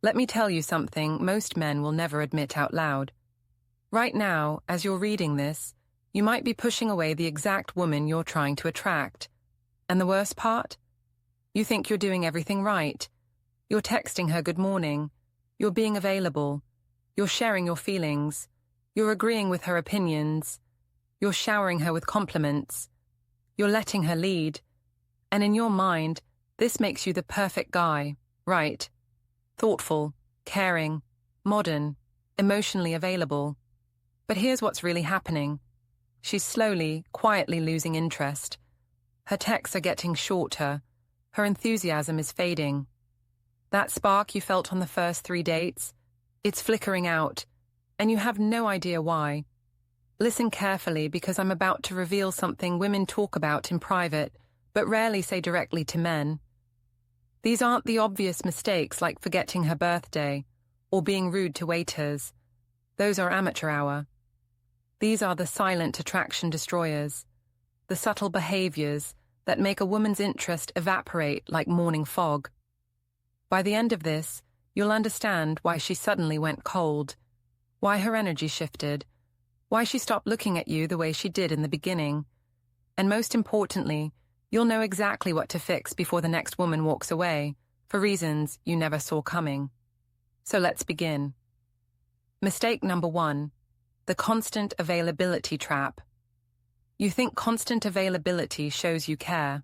Let me tell you something most men will never admit out loud. Right now, as you're reading this, you might be pushing away the exact woman you're trying to attract. And the worst part? You think you're doing everything right. You're texting her good morning. You're being available. You're sharing your feelings. You're agreeing with her opinions. You're showering her with compliments. You're letting her lead. And in your mind, this makes you the perfect guy, right? Thoughtful, caring, modern, emotionally available. But here's what's really happening. She's slowly, quietly losing interest. Her texts are getting shorter. Her enthusiasm is fading. That spark you felt on the first 3 dates, it's flickering out, and you have no idea why. Listen carefully, because I'm about to reveal something women talk about in private, but rarely say directly to men. These aren't the obvious mistakes like forgetting her birthday or being rude to waiters. Those are amateur hour. These are the silent attraction destroyers, the subtle behaviors that make a woman's interest evaporate like morning fog. By the end of this, you'll understand why she suddenly went cold, why her energy shifted, why she stopped looking at you the way she did in the beginning, and most importantly, you'll know exactly what to fix before the next woman walks away, for reasons you never saw coming. So let's begin. Mistake number 1, the constant availability trap. You think constant availability shows you care.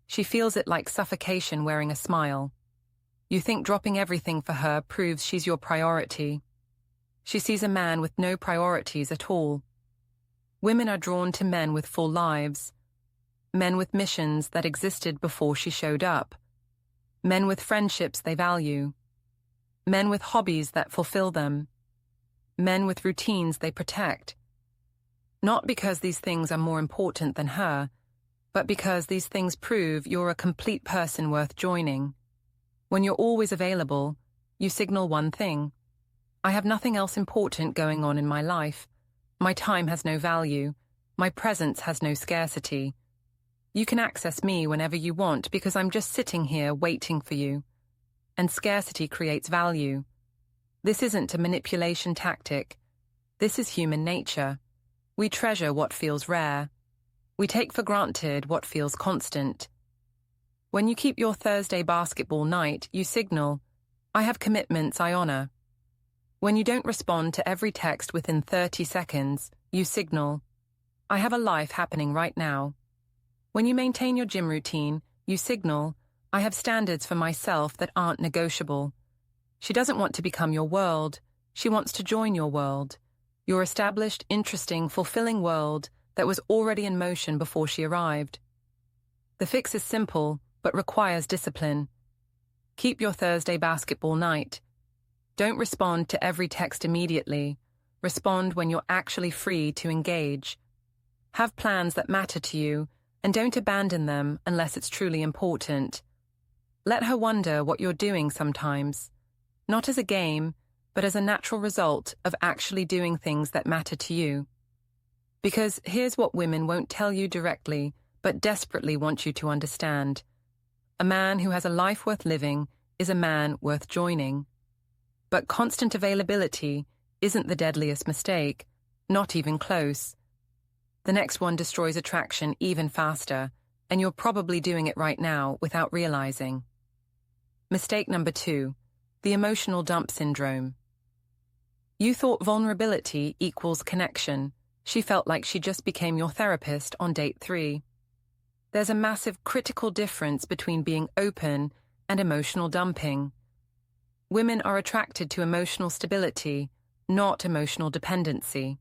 She feels it like suffocation wearing a smile. You think dropping everything for her proves she's your priority. She sees a man with no priorities at all. Women are drawn to men with full lives. Men with missions that existed before she showed up. Men with friendships they value. Men with hobbies that fulfill them. Men with routines they protect. Not because these things are more important than her, but because these things prove you're a complete person worth joining. When you're always available, you signal one thing. I have nothing else important going on in my life. My time has no value. My presence has no scarcity. You can access me whenever you want because I'm just sitting here waiting for you. And scarcity creates value. This isn't a manipulation tactic. This is human nature. We treasure what feels rare. We take for granted what feels constant. When you keep your Thursday basketball night, you signal, I have commitments I honor. When you don't respond to every text within 30 seconds, you signal, I have a life happening right now. When you maintain your gym routine, you signal, I have standards for myself that aren't negotiable. She doesn't want to become your world. She wants to join your world. Your established, interesting, fulfilling world that was already in motion before she arrived. The fix is simple, but requires discipline. Keep your Thursday basketball night. Don't respond to every text immediately. Respond when you're actually free to engage. Have plans that matter to you, and don't abandon them unless it's truly important. Let her wonder what you're doing sometimes, not as a game, but as a natural result of actually doing things that matter to you. Because here's what women won't tell you directly, but desperately want you to understand. A man who has a life worth living is a man worth joining. But constant availability isn't the deadliest mistake, not even close. The next one destroys attraction even faster, and you're probably doing it right now without realizing. Mistake number 2, the emotional dump syndrome. You thought vulnerability equals connection. She felt like she just became your therapist on date 3. There's a massive critical difference between being open and emotional dumping. Women are attracted to emotional stability, not emotional dependency.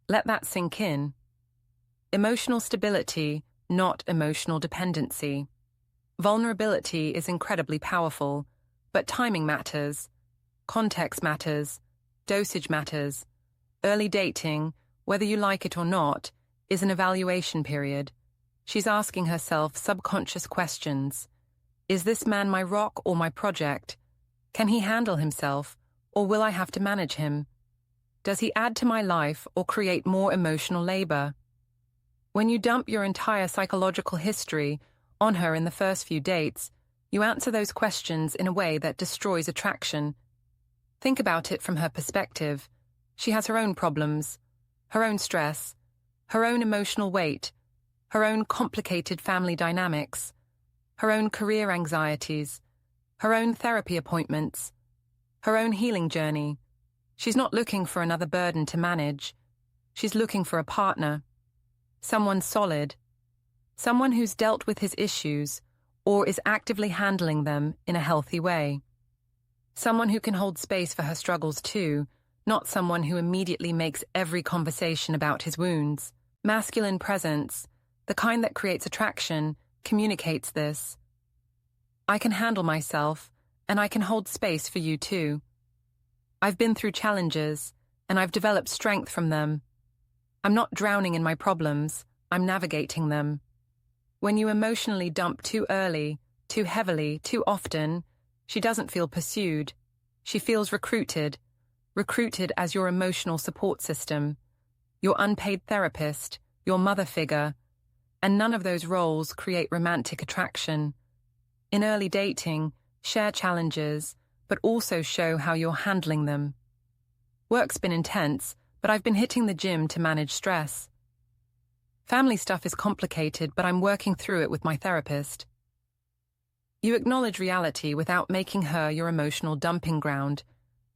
Let that sink in. Emotional stability, not emotional dependency. Vulnerability is incredibly powerful, but timing matters. Context matters. Dosage matters. Early dating, whether you like it or not, is an evaluation period. She's asking herself subconscious questions. Is this man my rock or my project? Can he handle himself, or will I have to manage him? Does he add to my life or create more emotional labor? When you dump your entire psychological history on her in the first few dates, You answer those questions in a way that destroys attraction. Think about it from her perspective. She has her own problems, her own stress, her own emotional weight, her own complicated family dynamics, her own career anxieties, her own therapy appointments, her own healing journey. She's not looking for another burden to manage. She's looking for a partner, someone solid, someone who's dealt with his issues or is actively handling them in a healthy way. Someone who can hold space for her struggles too, not someone who immediately makes every conversation about his wounds. Masculine presence, the kind that creates attraction, communicates this. I can handle myself, and I can hold space for you too. I've been through challenges, and I've developed strength from them. I'm not drowning in my problems, I'm navigating them. When you emotionally dump too early, too heavily, too often, she doesn't feel pursued. She feels recruited as your emotional support system, your unpaid therapist, your mother figure, and none of those roles create romantic attraction. In early dating, share challenges, but also show how you're handling them. Work's been intense, but I've been hitting the gym to manage stress. Family stuff is complicated, but I'm working through it with my therapist. You acknowledge reality without making her your emotional dumping ground.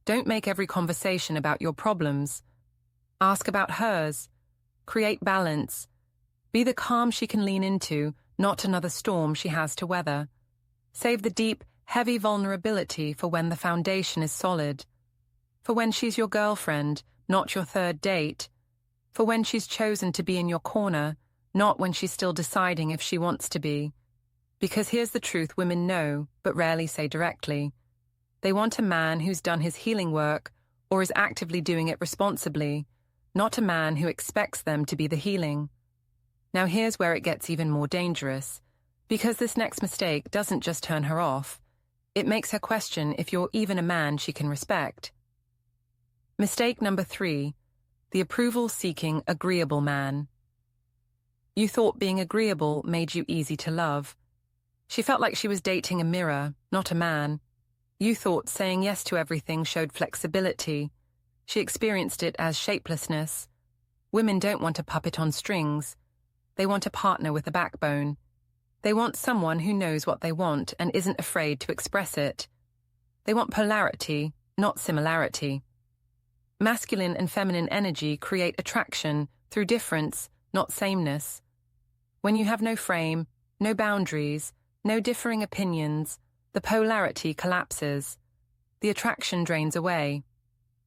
Don't make every conversation about your problems. Ask about hers. Create balance. Be the calm she can lean into, not another storm she has to weather. Save the deep, heavy vulnerability for when the foundation is solid. For when she's your girlfriend, not your third date. For when she's chosen to be in your corner, not when she's still deciding if she wants to be. Because here's the truth women know, but rarely say directly. They want a man who's done his healing work or is actively doing it responsibly, not a man who expects them to be the healing. Now here's where it gets even more dangerous, because this next mistake doesn't just turn her off, it makes her question if you're even a man she can respect. Mistake number 3, the approval-seeking agreeable man. You thought being agreeable made you easy to love. She felt like she was dating a mirror, not a man. You thought saying yes to everything showed flexibility. She experienced it as shapelessness. Women don't want a puppet on strings. They want a partner with a backbone. They want someone who knows what they want and isn't afraid to express it. They want polarity, not similarity. Masculine and feminine energy create attraction through difference, not sameness. When you have no frame, no boundaries, no differing opinions, the polarity collapses. The attraction drains away.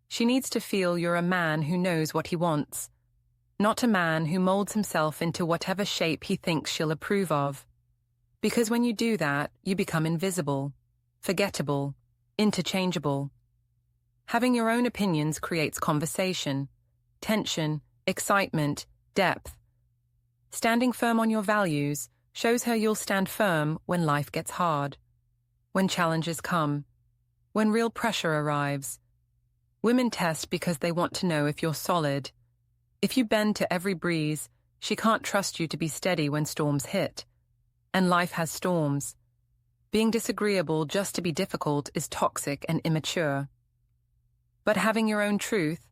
She needs to feel you're a man who knows what he wants, not a man who molds himself into whatever shape he thinks she'll approve of. Because when you do that, you become invisible, forgettable, interchangeable. Having your own opinions creates conversation, tension, excitement, depth. Standing firm on your values shows her you'll stand firm when life gets hard, when challenges come, when real pressure arrives. Women test because they want to know if you're solid. If you bend to every breeze, she can't trust you to be steady when storms hit. And life has storms. Being disagreeable just to be difficult is toxic and immature. But having your own truth,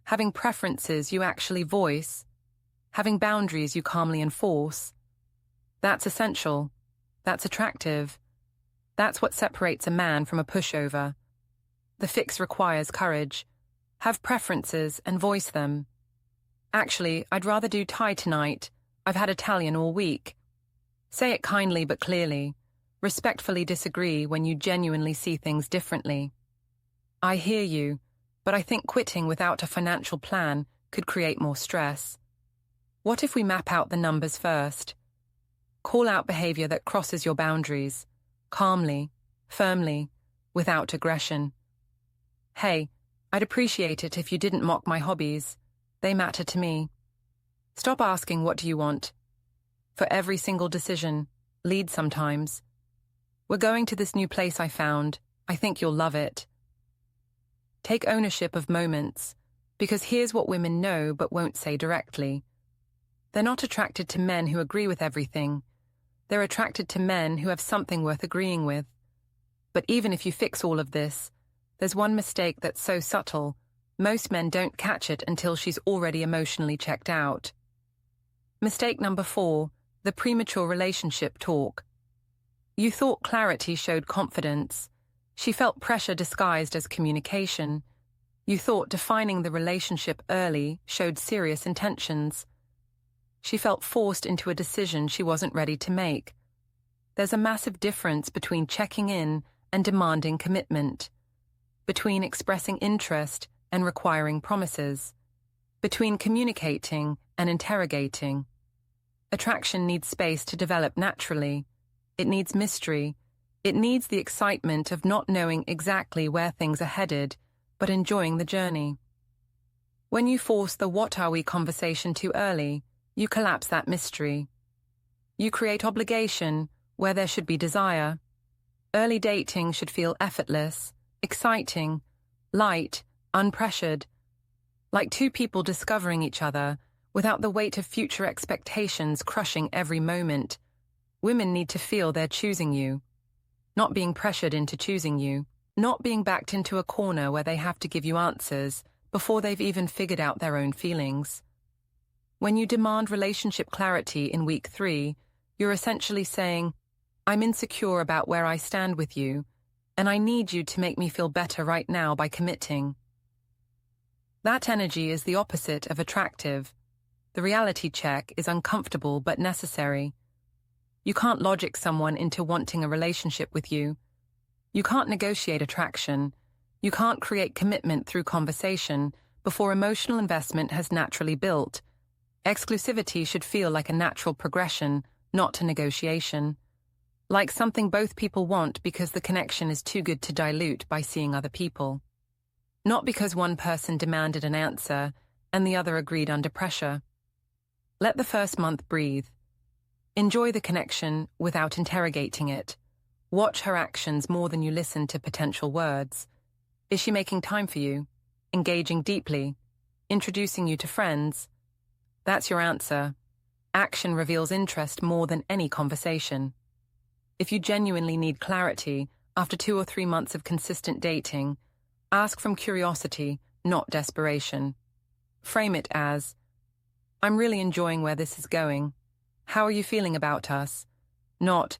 having preferences you actually voice, having boundaries you calmly enforce, that's essential. That's attractive. That's what separates a man from a pushover. The fix requires courage. Have preferences and voice them. Actually, I'd rather do Thai tonight. I've had Italian all week. Say it kindly but clearly. Respectfully disagree when you genuinely see things differently. I hear you, but I think quitting without a financial plan could create more stress. What if we map out the numbers first? Call out behavior that crosses your boundaries, calmly, firmly, without aggression. Hey, I'd appreciate it if you didn't mock my hobbies. They matter to me. Stop asking what do you want. For every single decision, lead sometimes. We're going to this new place I found. I think you'll love it. Take ownership of moments, because here's what women know but won't say directly. They're not attracted to men who agree with everything. They're attracted to men who have something worth agreeing with. But even if you fix all of this, there's one mistake that's so subtle, most men don't catch it until she's already emotionally checked out. Mistake number 4, the premature relationship talk. You thought clarity showed confidence. She felt pressure disguised as communication. You thought defining the relationship early showed serious intentions. She felt forced into a decision she wasn't ready to make. There's a massive difference between checking in and demanding commitment, between expressing interest and requiring promises, between communicating and interrogating. Attraction needs space to develop naturally. It needs mystery. It needs the excitement of not knowing exactly where things are headed, but enjoying the journey. When you force the "what are we" conversation too early, you collapse that mystery. You create obligation where there should be desire. Early dating should feel effortless, exciting, light, unpressured, like two people discovering each other without the weight of future expectations crushing every moment. Women need to feel they're choosing you, not being pressured into choosing you, not being backed into a corner where they have to give you answers before they've even figured out their own feelings. When you demand relationship clarity in week 3, you're essentially saying, "I'm insecure about where I stand with you, and I need you to make me feel better right now by committing." That energy is the opposite of attractive. The reality check is uncomfortable but necessary. You can't logic someone into wanting a relationship with you. You can't negotiate attraction. You can't create commitment through conversation before emotional investment has naturally built. Exclusivity should feel like a natural progression, not a negotiation. Like something both people want because the connection is too good to dilute by seeing other people. Not because one person demanded an answer and the other agreed under pressure. Let the first month breathe. Enjoy the connection without interrogating it. Watch her actions more than you listen to potential words. Is she making time for you? Engaging deeply? Introducing you to friends? That's your answer. Action reveals interest more than any conversation. If you genuinely need clarity after 2 or 3 months of consistent dating, ask from curiosity, not desperation. Frame it as, "I'm really enjoying where this is going. How are you feeling about us?" Not,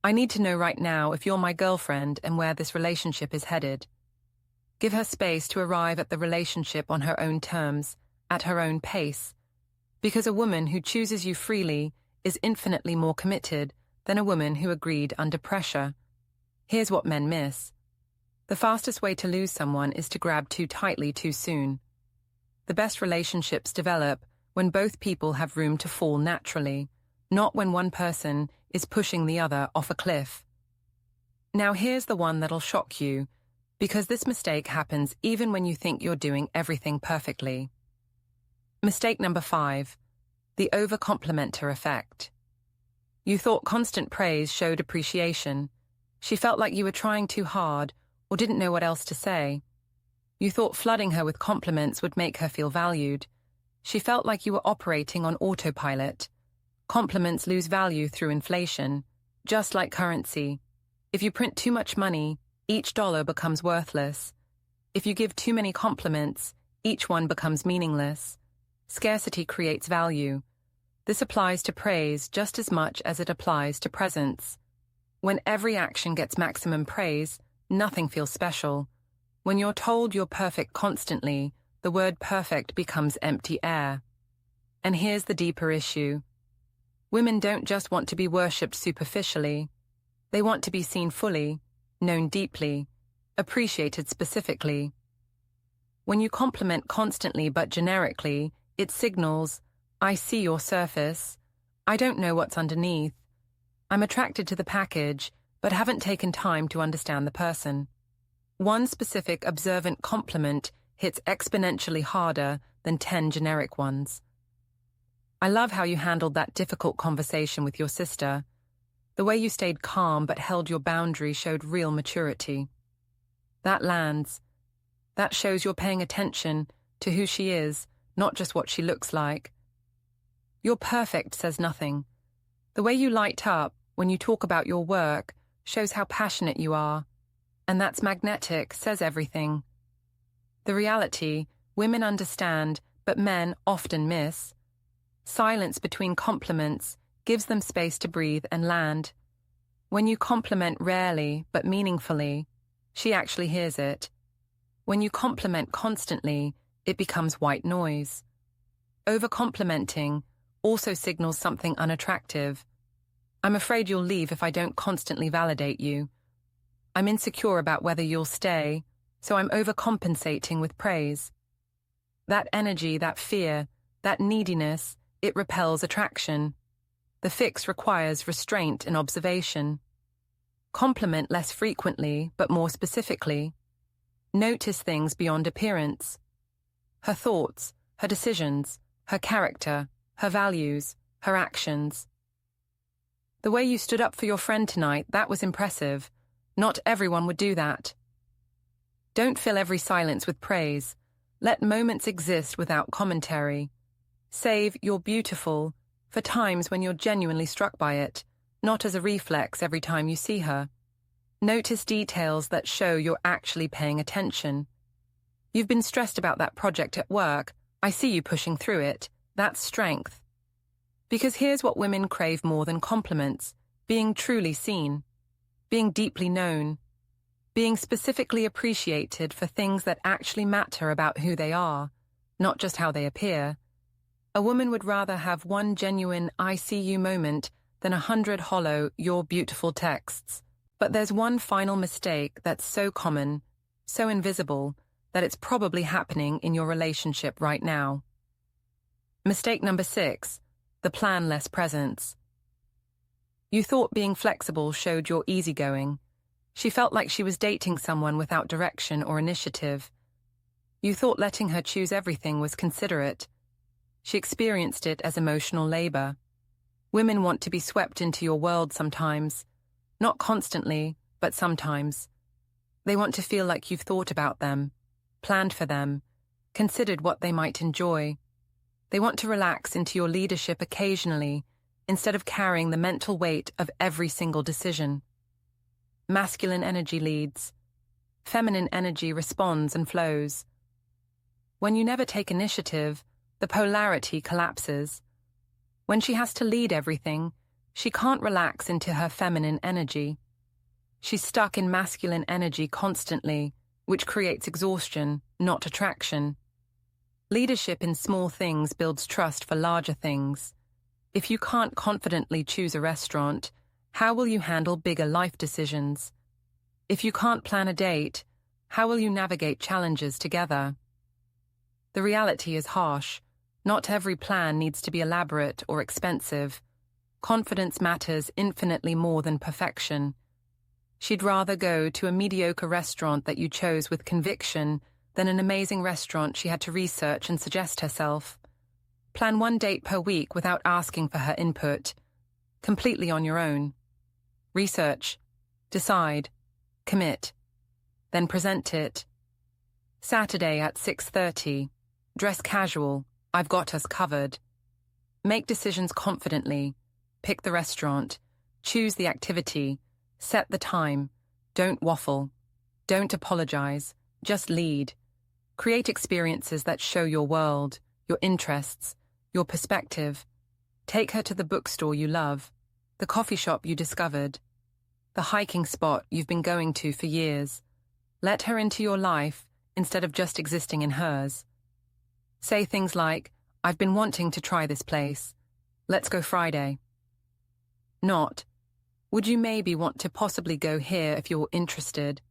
"I need to know right now if you're my girlfriend and where this relationship is headed." Give her space to arrive at the relationship on her own terms, at her own pace, because a woman who chooses you freely is infinitely more committed than a woman who agreed under pressure. Here's what men miss. The fastest way to lose someone is to grab too tightly too soon. The best relationships develop when both people have room to fall naturally, not when one person is pushing the other off a cliff. Now here's the one that'll shock you, because this mistake happens even when you think you're doing everything perfectly. Mistake number 5, the over-complimenter effect. You thought constant praise showed appreciation. She felt like you were trying too hard or didn't know what else to say. You thought flooding her with compliments would make her feel valued. She felt like you were operating on autopilot. Compliments lose value through inflation, just like currency. If you print too much money, each dollar becomes worthless. If you give too many compliments, each one becomes meaningless. Scarcity creates value. This applies to praise just as much as it applies to presence. When every action gets maximum praise, nothing feels special. When you're told you're perfect constantly, the word perfect becomes empty air. And here's the deeper issue. Women don't just want to be worshipped superficially. They want to be seen fully, known deeply, appreciated specifically. When you compliment constantly but generically, it signals, "I see your surface. I don't know what's underneath. I'm attracted to the package, but haven't taken time to understand the person." One specific observant compliment hits exponentially harder than 10 generic ones. I love how you handled that difficult conversation with your sister. The way you stayed calm but held your boundary showed real maturity. That lands. That shows you're paying attention to who she is, not just what she looks like. "You're perfect" says nothing. The way you light up when you talk about your work, shows how passionate you are. And that's magnetic, says everything. The reality, women understand, but men often miss. Silence between compliments gives them space to breathe and land. When you compliment rarely, but meaningfully, she actually hears it. When you compliment constantly, it becomes white noise. Over-complimenting also signals something unattractive. I'm afraid you'll leave if I don't constantly validate you. I'm insecure about whether you'll stay, so I'm overcompensating with praise. That energy, that fear, that neediness, it repels attraction. The fix requires restraint and observation. Compliment less frequently, but more specifically. Notice things beyond appearance. Her thoughts, her decisions, her character, her values, her actions. The way you stood up for your friend tonight, that was impressive. Not everyone would do that. Don't fill every silence with praise. Let moments exist without commentary. Save "you're beautiful" for times when you're genuinely struck by it, not as a reflex every time you see her. Notice details that show you're actually paying attention. You've been stressed about that project at work. I see you pushing through it. That's strength. Because here's what women crave more than compliments: being truly seen, being deeply known, being specifically appreciated for things that actually matter about who they are, not just how they appear. A woman would rather have one genuine "I see you" moment than 100 hollow "you're beautiful" texts. But there's one final mistake that's so common, so invisible, that it's probably happening in your relationship right now. Mistake number 6, the plan-less presence. You thought being flexible showed you're easygoing. She felt like she was dating someone without direction or initiative. You thought letting her choose everything was considerate. She experienced it as emotional labor. Women want to be swept into your world sometimes. Not constantly, but sometimes. They want to feel like you've thought about them, planned for them, considered what they might enjoy. They want to relax into your leadership occasionally, instead of carrying the mental weight of every single decision. Masculine energy leads. Feminine energy responds and flows. When you never take initiative, the polarity collapses. When she has to lead everything, she can't relax into her feminine energy. She's stuck in masculine energy constantly, which creates exhaustion, not attraction. Leadership in small things builds trust for larger things. If you can't confidently choose a restaurant, how will you handle bigger life decisions? If you can't plan a date, how will you navigate challenges together? The reality is harsh. Not every plan needs to be elaborate or expensive. Confidence matters infinitely more than perfection. She'd rather go to a mediocre restaurant that you chose with conviction than an amazing restaurant she had to research and suggest herself. Plan one date per week without asking for her input, completely on your own. Research, decide, commit, then present it. Saturday at 6:30, dress casual, I've got us covered. Make decisions confidently, pick the restaurant, choose the activity, set the time, don't waffle, don't apologize, just lead. Create experiences that show your world, your interests, your perspective. Take her to the bookstore you love, the coffee shop you discovered, the hiking spot you've been going to for years. Let her into your life instead of just existing in hers. Say things like, I've been wanting to try this place. Let's go Friday. Not, would you maybe want to possibly go here if you're interested?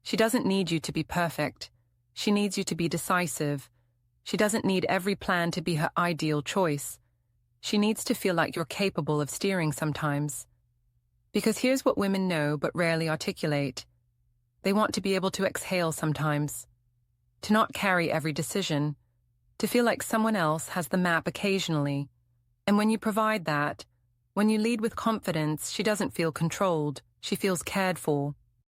She doesn't need you to be perfect. She needs you to be decisive. She doesn't need every plan to be her ideal choice. She needs to feel like you're capable of steering sometimes. Because here's what women know but rarely articulate. They want to be able to exhale sometimes, to not carry every decision, to feel like someone else has the map occasionally. And when you provide that, when you lead with confidence, she doesn't feel controlled, she feels cared for.